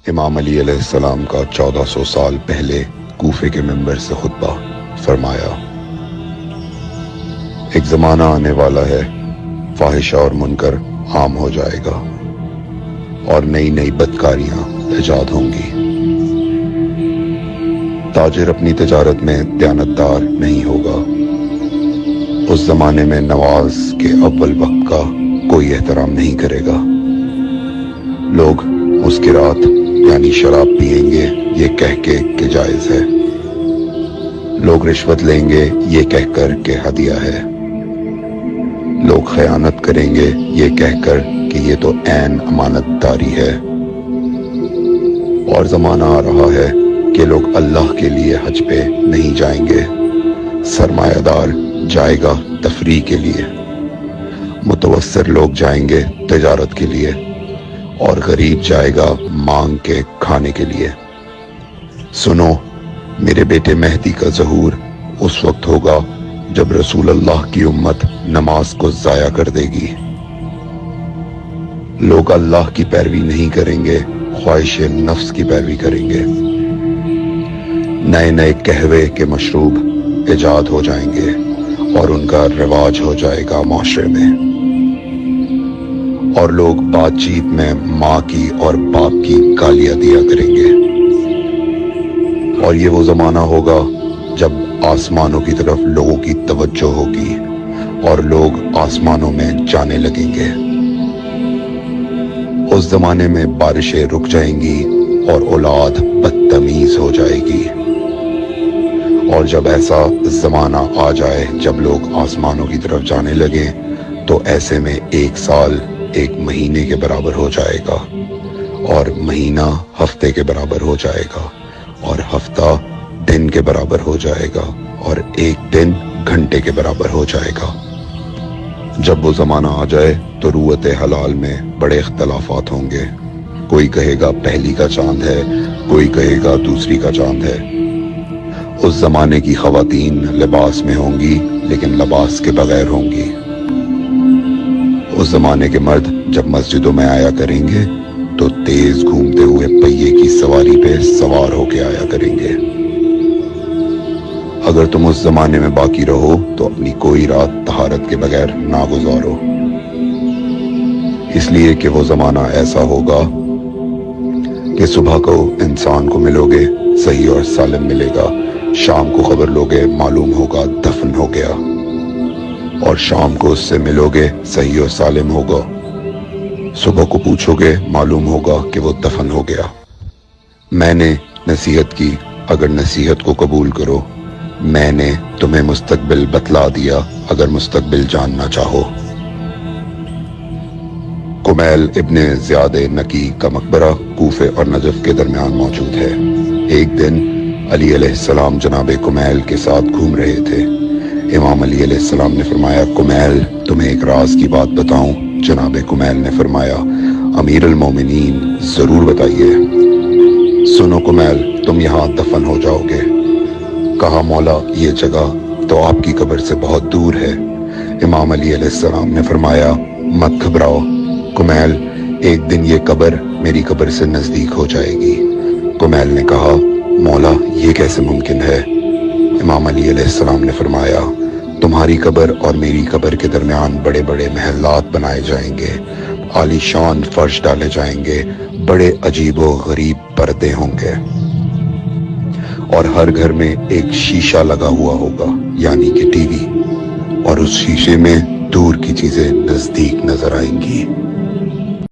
امام علی علیہ السلام کا 1400 سال پہلے کوفے کے منبر سے خطبہ فرمایا، ایک زمانہ آنے والا ہے، فاحشہ اور منکر عام ہو جائے گا اور نئی نئی بدکاریاں ایجاد ہوں گی۔ تاجر اپنی تجارت میں دیانتدار نہیں ہوگا۔ اس زمانے میں نماز کے اول وقت کا کوئی احترام نہیں کرے گا۔ لوگ مسکرات یعنی شراب پئیں گے یہ کہہ کے کہ جائز ہے۔ لوگ رشوت لیں گے یہ کہہ کر کہ ہدیہ ہے۔ لوگ خیانت کریں گے یہ کہہ کر کہ یہ تو عین امانت داری ہے۔ اور زمانہ آ رہا ہے کہ لوگ اللہ کے لیے حج پہ نہیں جائیں گے، سرمایہ دار جائے گا تفریح کے لیے، متوسر لوگ جائیں گے تجارت کے لیے، اور غریب جائے گا مانگ کے کھانے کے لیے۔ سنو، میرے بیٹے مہدی کا ظہور اس وقت ہوگا جب رسول اللہ کی امت نماز کو ضائع کر دے گی۔ لوگ اللہ کی پیروی نہیں کریں گے، خواہش نفس کی پیروی کریں گے۔ نئے نئے قہوے کے مشروب ایجاد ہو جائیں گے اور ان کا رواج ہو جائے گا معاشرے میں، اور لوگ بات چیت میں ماں کی اور باپ کی گالیاں دیا کریں گے۔ اور یہ وہ زمانہ ہوگا جب آسمانوں کی طرف لوگوں کی توجہ ہوگی اور لوگ آسمانوں میں جانے لگیں گے۔ اس زمانے میں بارشیں رک جائیں گی اور اولاد بدتمیز ہو جائے گی۔ اور جب ایسا زمانہ آ جائے جب لوگ آسمانوں کی طرف جانے لگیں تو ایسے میں ایک سال ایک مہینے کے برابر ہو جائے گا، اور مہینہ ہفتے کے برابر ہو جائے گا، اور ہفتہ دن کے برابر ہو جائے گا، اور ایک دن گھنٹے کے برابر ہو جائے گا۔ جب وہ زمانہ آ جائے تو روت حلال میں بڑے اختلافات ہوں گے۔ کوئی کہے گا پہلی کا چاند ہے، کوئی کہے گا دوسری کا چاند ہے۔ اس زمانے کی خواتین لباس میں ہوں گی لیکن لباس کے بغیر ہوں گی۔ اس زمانے کے مرد جب مسجدوں میں آیا کریں گے تو تیز گھومتے ہوئے پہیے کی سواری پہ سوار ہو کے آیا کریں گے۔ اگر تم اس زمانے میں باقی رہو تو اپنی کوئی رات طہارت کے بغیر نہ گزارو، اس لیے کہ وہ زمانہ ایسا ہوگا کہ صبح کو انسان کو ملو گے صحیح اور سالم ملے گا، شام کو خبر لوگے معلوم ہوگا دفن ہو گیا، اور شام کو اس سے ملو گے صحیح اور سالم ہوگا، صبح کو پوچھو گے معلوم ہوگا کہ وہ دفن ہو گیا۔ میں نے نصیحت کی، اگر نصیحت کو قبول کرو، میں نے تمہیں مستقبل بتلا دیا اگر مستقبل جاننا چاہو۔ کمیل ابن زیاد نکی کا مقبرہ کوفے اور نجف کے درمیان موجود ہے۔ ایک دن علی علیہ السلام جناب کمیل کے ساتھ گھوم رہے تھے۔ امام علی علیہ السلام نے فرمایا، کمیل تمہیں ایک راز کی بات بتاؤں؟ جناب کمیل نے فرمایا، امیر المومنین ضرور بتائیے۔ سنو کمیل، تم یہاں دفن ہو جاؤ گے۔ کہا، مولا یہ جگہ تو آپ کی قبر سے بہت دور ہے۔ امام علی علیہ السلام نے فرمایا، مت گھبراؤ کمیل، ایک دن یہ قبر میری قبر سے نزدیک ہو جائے گی۔ کمیل نے کہا، مولا یہ کیسے ممکن ہے؟ امام علی علیہ السلام نے فرمایا، تمہاری قبر اور میری قبر کے درمیان بڑے بڑے محلات بنائے جائیں گے، عالی شان فرش ڈالے جائیں گے، بڑے عجیب و غریب پردے ہوں گے، اور ہر گھر میں ایک شیشہ لگا ہوا ہوگا یعنی کہ ٹی وی، اور اس شیشے میں دور کی چیزیں نزدیک نظر آئیں گی۔